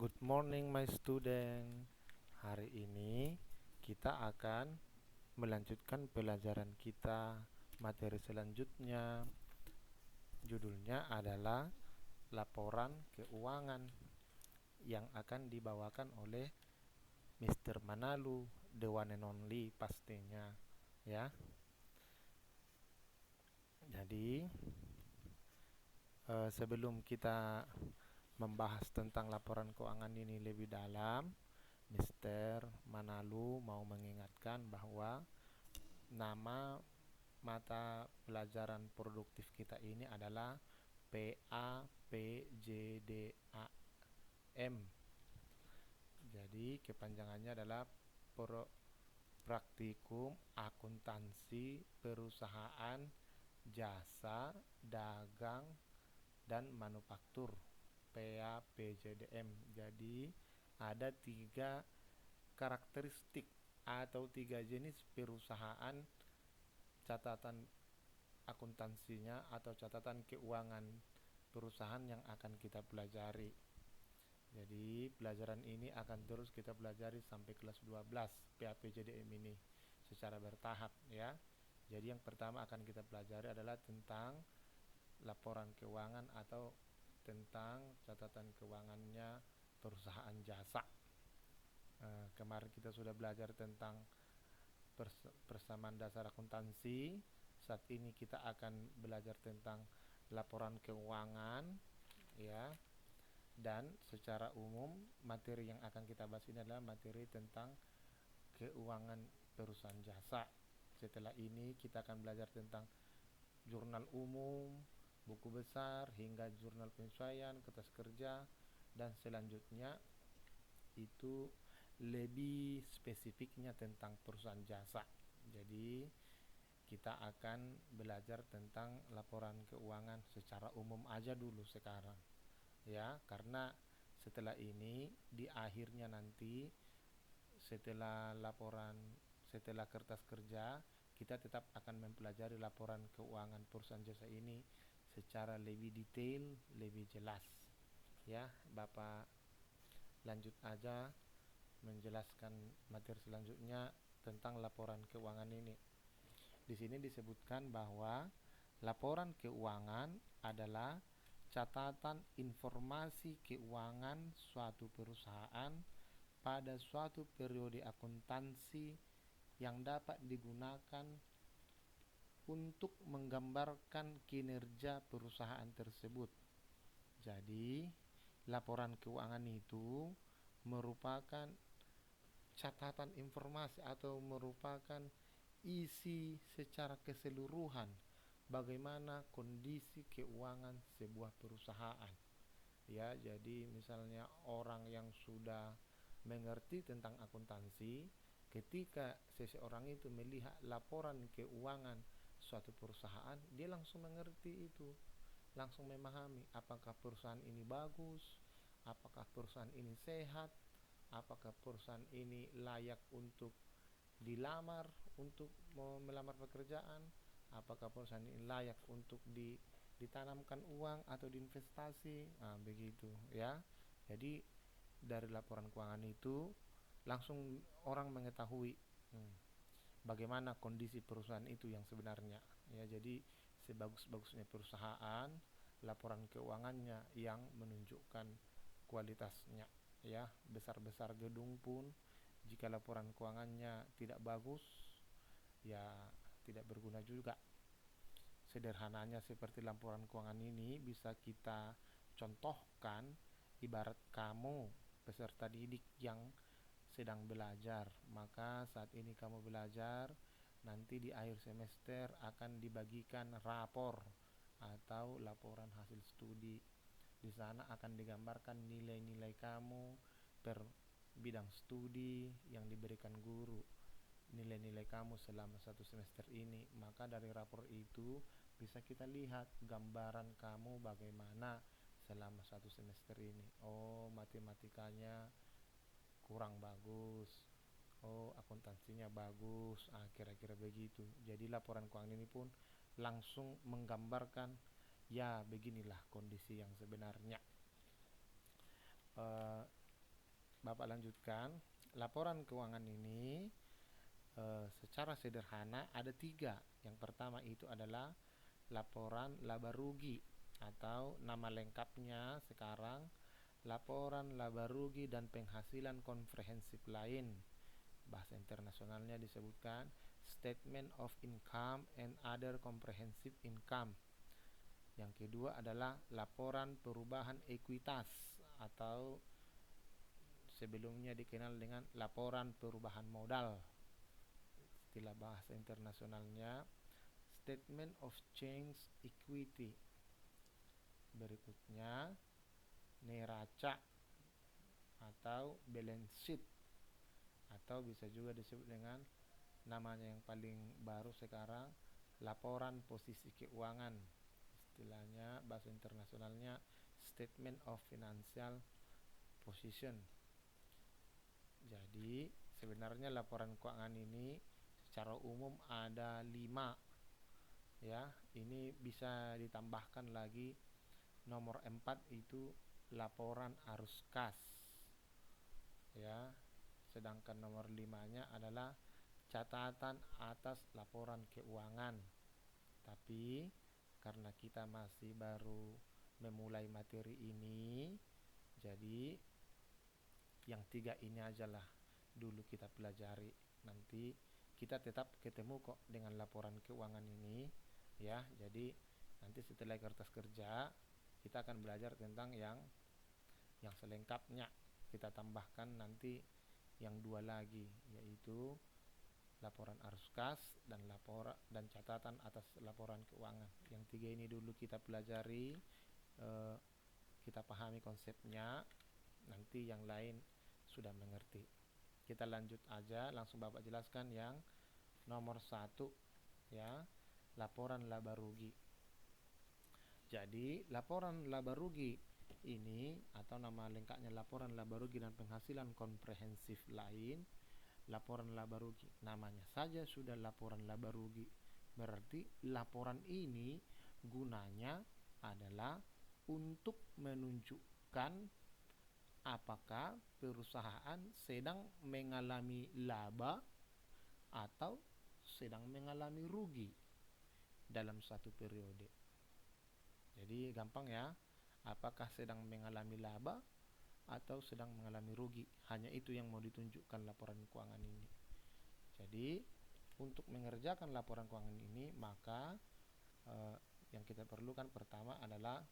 Good morning my student. Hari ini kita akan melanjutkan pelajaran kita materi selanjutnya. Judulnya adalah laporan keuangan yang akan dibawakan oleh Mr. Manalu, the one and only pastinya, ya. Jadi sebelum kita membahas tentang laporan keuangan ini lebih dalam, Mr. Manalu mau mengingatkan bahwa nama mata pelajaran produktif kita ini adalah PAPJDAM. Jadi kepanjangannya adalah Praktikum Akuntansi Perusahaan Jasa Dagang dan Manufaktur, PAPJDM. Jadi ada 3 karakteristik atau 3 jenis perusahaan catatan akuntansinya atau catatan keuangan perusahaan yang akan kita pelajari. Jadi pelajaran ini akan terus kita pelajari sampai kelas 12 PAPJDM ini secara bertahap, ya. Jadi yang pertama akan kita pelajari adalah tentang laporan keuangan atau tentang catatan keuangannya perusahaan jasa. Kemarin kita sudah belajar tentang persamaan dasar akuntansi. Saat ini kita akan belajar tentang laporan keuangan, ya. Dan secara umum materi yang akan kita bahas ini adalah materi tentang keuangan perusahaan jasa. Setelah ini kita akan belajar tentang jurnal umum, buku besar, hingga jurnal penyesuaian, kertas kerja, dan selanjutnya itu lebih spesifiknya tentang perusahaan jasa. Jadi kita akan belajar tentang laporan keuangan secara umum aja dulu sekarang, ya, karena setelah ini di akhirnya nanti setelah kertas kerja kita tetap akan mempelajari laporan keuangan perusahaan jasa ini secara lebih detail, lebih jelas, ya. Bapak lanjut aja menjelaskan materi selanjutnya tentang laporan keuangan ini. Di sini disebutkan bahwa laporan keuangan adalah catatan informasi keuangan suatu perusahaan pada suatu periode akuntansi yang dapat digunakan untuk menggambarkan kinerja perusahaan tersebut. Jadi, laporan keuangan itu merupakan catatan informasi atau merupakan isi secara keseluruhan bagaimana kondisi keuangan sebuah perusahaan, ya. Jadi misalnya orang yang sudah mengerti tentang akuntansi, ketika seseorang itu melihat laporan keuangan suatu perusahaan, dia langsung mengerti itu, langsung memahami apakah perusahaan ini bagus, apakah perusahaan ini sehat, apakah perusahaan ini layak untuk dilamar, untuk melamar pekerjaan, apakah perusahaan ini layak untuk ditanamkan uang atau diinvestasi. Nah, begitu, ya. Jadi dari laporan keuangan itu langsung orang mengetahui bagaimana kondisi perusahaan itu yang sebenarnya, ya. Jadi sebagus-bagusnya perusahaan, laporan keuangannya yang menunjukkan kualitasnya, ya. Besar-besar gedung pun jika laporan keuangannya tidak bagus, ya tidak berguna juga. Sederhananya seperti laporan keuangan ini bisa kita contohkan ibarat kamu peserta didik yang sedang belajar. Maka saat ini kamu belajar, nanti di akhir semester akan dibagikan rapor atau laporan hasil studi. Di sana akan digambarkan nilai-nilai kamu per bidang studi yang diberikan guru, nilai-nilai kamu selama 1 semester ini. Maka dari rapor itu bisa kita lihat gambaran kamu bagaimana selama 1 semester ini. Oh, matematikanya kurang bagus, oh akuntansinya bagus, kira-kira begitu. Jadi laporan keuangan ini pun langsung menggambarkan, ya beginilah kondisi yang sebenarnya. Bapak lanjutkan. Laporan keuangan ini secara sederhana ada 3. Yang pertama itu adalah laporan laba rugi, atau nama lengkapnya sekarang laporan laba rugi dan penghasilan komprehensif lain. Bahasa internasionalnya disebutkan Statement of Income and Other Comprehensive Income. Yang kedua adalah laporan perubahan ekuitas, atau sebelumnya dikenal dengan laporan perubahan modal. Istilah bahasa internasionalnya Statement of Change Equity. Berikutnya neraca atau balance sheet, atau bisa juga disebut dengan namanya yang paling baru sekarang laporan posisi keuangan. Istilahnya bahasa internasionalnya Statement of Financial Position. Jadi sebenarnya laporan keuangan ini secara umum ada 5, ya. Ini bisa ditambahkan lagi nomor 4 itu laporan arus kas, ya. Sedangkan nomor 5-nya adalah catatan atas laporan keuangan. Tapi karena kita masih baru memulai materi ini, jadi yang 3 ini aja lah dulu kita pelajari. Nanti kita tetap ketemu kok dengan laporan keuangan ini, ya. Jadi nanti setelah kertas kerja kita akan belajar tentang yang selengkapnya. Kita tambahkan nanti yang 2 lagi, yaitu laporan arus kas dan catatan atas laporan keuangan. Yang 3 ini dulu kita pelajari, kita pahami konsepnya, nanti yang lain sudah mengerti. Kita lanjut aja, langsung Bapak jelaskan yang nomor 1, ya, laporan laba rugi. Jadi laporan laba rugi ini, atau nama lengkapnya laporan laba rugi dan penghasilan komprehensif lain. Laporan laba rugi, namanya saja sudah laporan laba rugi, berarti laporan ini gunanya adalah untuk menunjukkan apakah perusahaan sedang mengalami laba atau sedang mengalami rugi dalam satu periode. Jadi gampang ya, apakah sedang mengalami laba atau sedang mengalami rugi. Hanya itu yang mau ditunjukkan laporan keuangan ini. Jadi untuk mengerjakan laporan keuangan ini, maka yang kita perlukan pertama adalah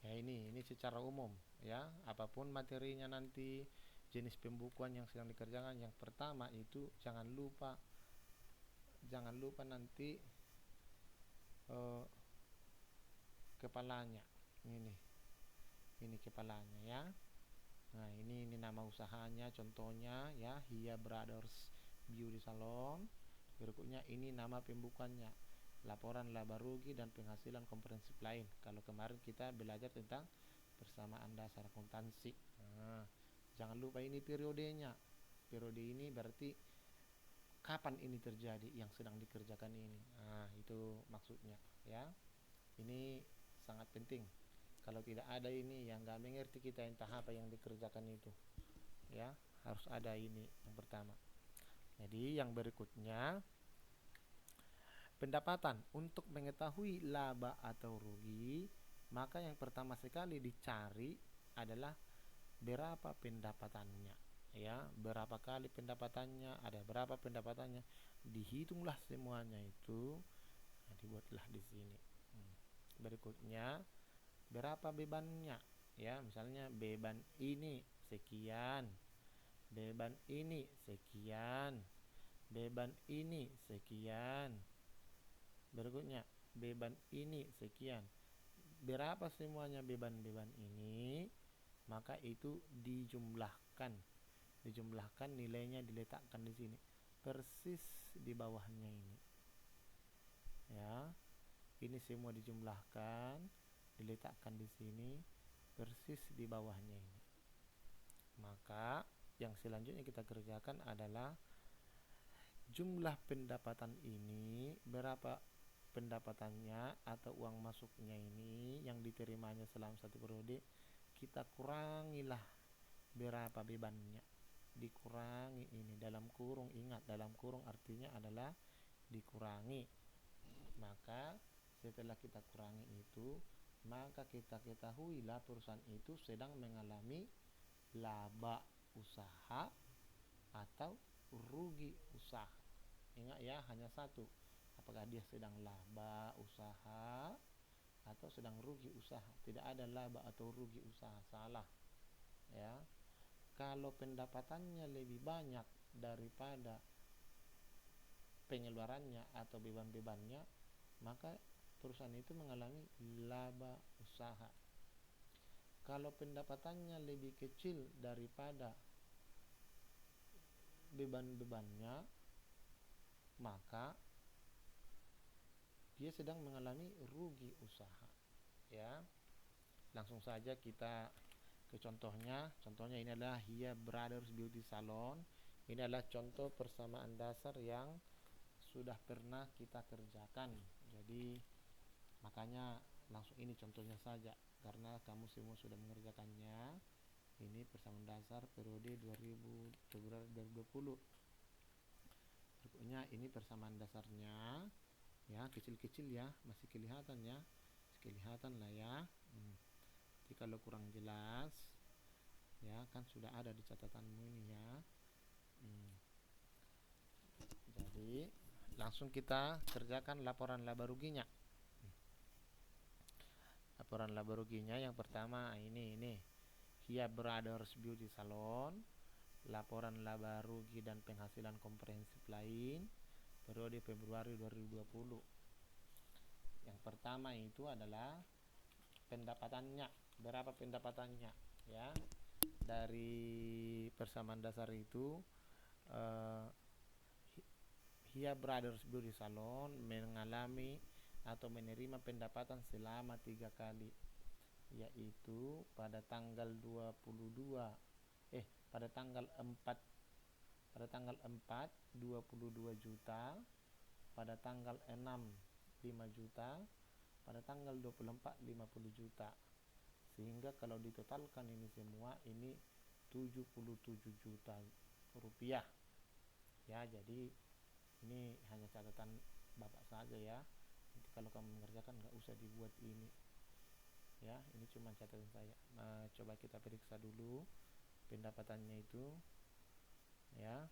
ya ini secara umum, ya. Apapun materinya nanti, jenis pembukuan yang sedang dikerjakan, yang pertama itu jangan lupa nanti kepalanya. Ini kepalanya, ya. Nah, ini nama usahanya, contohnya ya, Hia Brothers Beauty Salon. Berikutnya ini nama pembukuannya, laporan laba rugi dan penghasilan komprehensif lain. Kalau kemarin kita belajar tentang persamaan dasar akuntansi. Nah, jangan lupa ini periodenya. Periode ini berarti kapan ini terjadi yang sedang dikerjakan ini. Nah, itu maksudnya, ya. Ini sangat penting. Kalau tidak ada ini, yang nggak mengerti kita entah apa yang dikerjakan itu, ya. Harus ada ini yang pertama. Jadi yang berikutnya, pendapatan. Untuk mengetahui laba atau rugi, maka yang pertama sekali dicari adalah berapa pendapatannya, ya. Berapa kali pendapatannya, ada berapa pendapatannya, dihitunglah semuanya itu. Nah, dibuatlah di sini. Berikutnya, berapa bebannya, ya. Misalnya beban ini sekian, beban ini sekian, beban ini sekian. Berikutnya, beban ini sekian. Berapa semuanya beban-beban ini, maka itu dijumlahkan. Nilainya diletakkan di sini, persis di bawahnya ini, ya. Ini semua dijumlahkan, diletakkan di sini, persis di bawahnya ini. Maka yang selanjutnya kita kerjakan adalah jumlah pendapatan ini, berapa pendapatannya atau uang masuknya ini yang diterimanya selama satu periode, kita kurangilah berapa bebannya, dikurangi ini dalam kurung. Ingat, dalam kurung artinya adalah dikurangi. Maka setelah kita kurangi itu, maka kita ketahuilah perusahaan itu sedang mengalami laba usaha atau rugi usaha. Ingat ya, hanya satu, apakah dia sedang laba usaha atau sedang rugi usaha. Tidak ada laba atau rugi usaha, salah ya. Kalau pendapatannya lebih banyak daripada pengeluarannya atau beban-bebannya, maka perusahaan itu mengalami laba usaha. Kalau pendapatannya lebih kecil daripada beban-bebannya, maka dia sedang mengalami rugi usaha ya. Langsung saja kita ke contohnya. Contohnya ini adalah Hia Brothers Beauty Salon. Ini adalah contoh persamaan dasar yang sudah pernah kita kerjakan. Jadi makanya langsung ini contohnya saja, karena kamu semua sudah mengerjakannya. Ini persamaan dasar periode 2000 Februari 2020. Berikutnya ini persamaan dasarnya ya, kecil-kecil ya, masih kelihatan ya, kelihatan lah ya. Jadi kalau kurang jelas ya, kan sudah ada di catatanmu ini ya. Jadi langsung kita kerjakan laporan laba ruginya. Laporan laba ruginya yang pertama ini Hia Brothers Beauty Salon, laporan laba rugi dan penghasilan komprehensif lain periode Februari 2020. Yang pertama itu adalah pendapatannya, berapa pendapatannya ya. Dari persamaan dasar itu Hia Brothers Beauty Salon mengalami atau menerima pendapatan selama 3 kali, yaitu pada tanggal 4 22 juta, pada tanggal 6 5 juta, pada tanggal 24 50 juta. Sehingga kalau ditotalkan ini semua, ini 77 juta rupiah ya. Jadi ini hanya catatan Bapak saja ya. Nanti kalau kamu mengerjakan nggak usah dibuat ini ya, ini cuma catatan saya. Coba kita periksa dulu pendapatannya itu ya.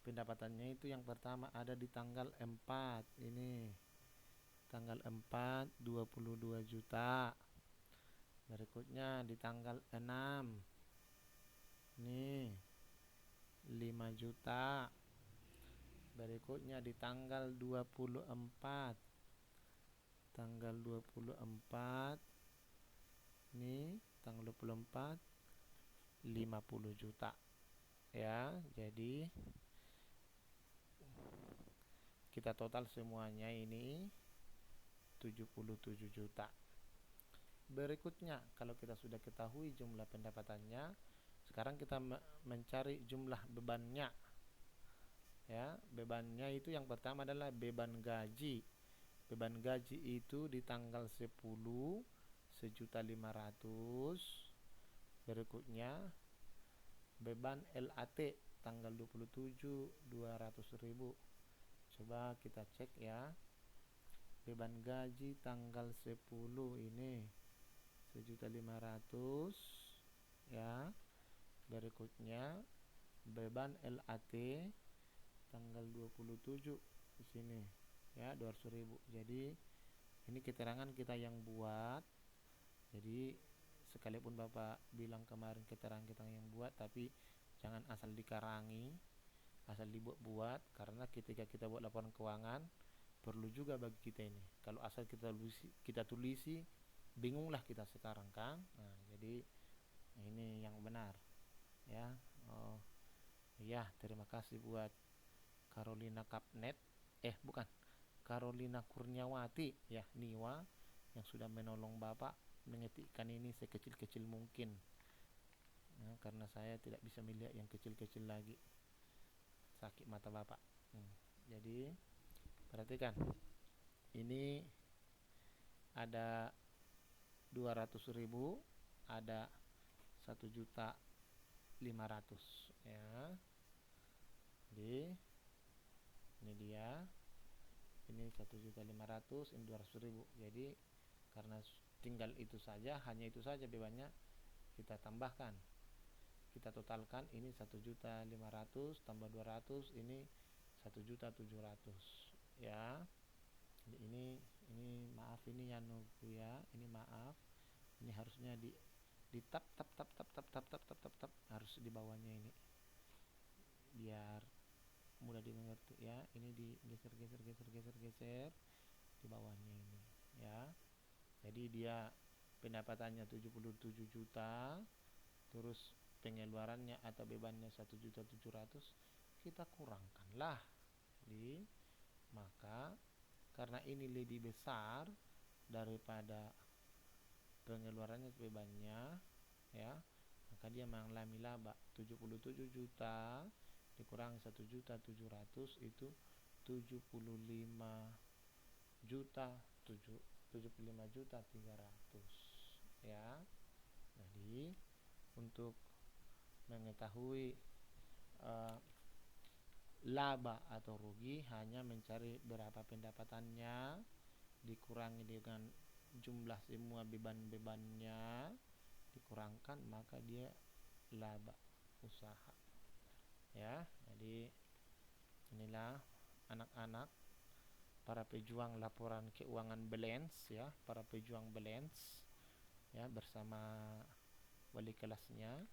Pendapatannya itu yang pertama ada di tanggal 4, ini tanggal 4 22 juta. Berikutnya di tanggal 6 nih 5 juta. Berikutnya di tanggal 24, tanggal 24 nih tanggal 24 50 juta ya. Jadi kita total semuanya ini 77 juta. Berikutnya, kalau kita sudah ketahui jumlah pendapatannya, sekarang kita mencari jumlah bebannya ya. Bebannya itu yang pertama adalah beban gaji. Beban gaji itu di tanggal 10 1.500.000. Berikutnya beban LAT tanggal 27 200.000. Coba kita cek ya. Beban gaji tanggal 10 ini 1.500.000 ya. Berikutnya beban LAT tanggal 27 di sini ya 200.000. Jadi ini keterangan kita yang buat. Jadi sekalipun Bapak bilang kemarin keterangan kita yang buat, tapi jangan asal dikarangi, asal dibuat-buat, karena ketika kita buat laporan keuangan perlu juga bagi kita ini. Kalau asal kita tulisi bingunglah kita sekarang kan. Nah, jadi ini yang benar ya. Oh iya, terima kasih buat Carolina Kapnet, bukan, Carolina Kurniawati ya, Niwa, yang sudah menolong Bapak mengetikkan ini sekecil-kecil mungkin ya, karena saya tidak bisa melihat yang kecil-kecil lagi, sakit mata Bapak. Jadi perhatikan, ini ada 200.000, ada 1.500.000 ya. Jadi ini dia, ini 1.500.000, ini 200.000. Jadi karena tinggal itu saja, hanya itu saja bebannya, kita tambahkan, kita totalkan, ini 1.500.000 tambah 200, ini 1.700.000 ya. Jadi ini maaf, ini ya nunggu ya, ini maaf, ini harusnya di tap harus di bawahnya ini, biar mudah dimengerti ya. Ini digeser di bawahnya ini ya. Jadi dia pendapatannya 77 juta, terus pengeluarannya atau bebannya 1.700.000, kita kurangkanlah. Jadi maka karena ini lebih besar daripada pengeluarannya bebannya ya, maka dia mengalami laba. 77 juta dikurangi 1.700.000 itu 75.300.000 ya. Jadi untuk mengetahui laba atau rugi, hanya mencari berapa pendapatannya dikurangi dengan jumlah semua beban-bebannya dikurangkan, maka dia laba usaha ya. Jadi inilah anak-anak para pejuang laporan keuangan balance ya, para pejuang balance ya, bersama wali kelasnya.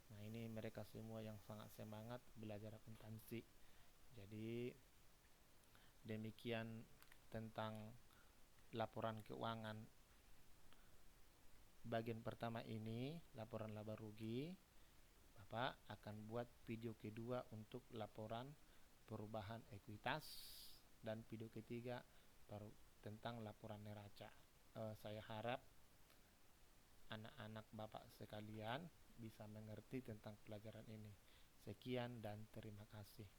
Nah ini mereka semua yang sangat semangat belajar akuntansi. Jadi demikian tentang laporan keuangan bagian pertama ini, laporan laba rugi. Bapak akan buat video kedua untuk laporan perubahan ekuitas, dan video ketiga baru tentang laporan neraca. Saya harap anak-anak Bapak sekalian bisa mengerti tentang pelajaran ini. Sekian dan terima kasih.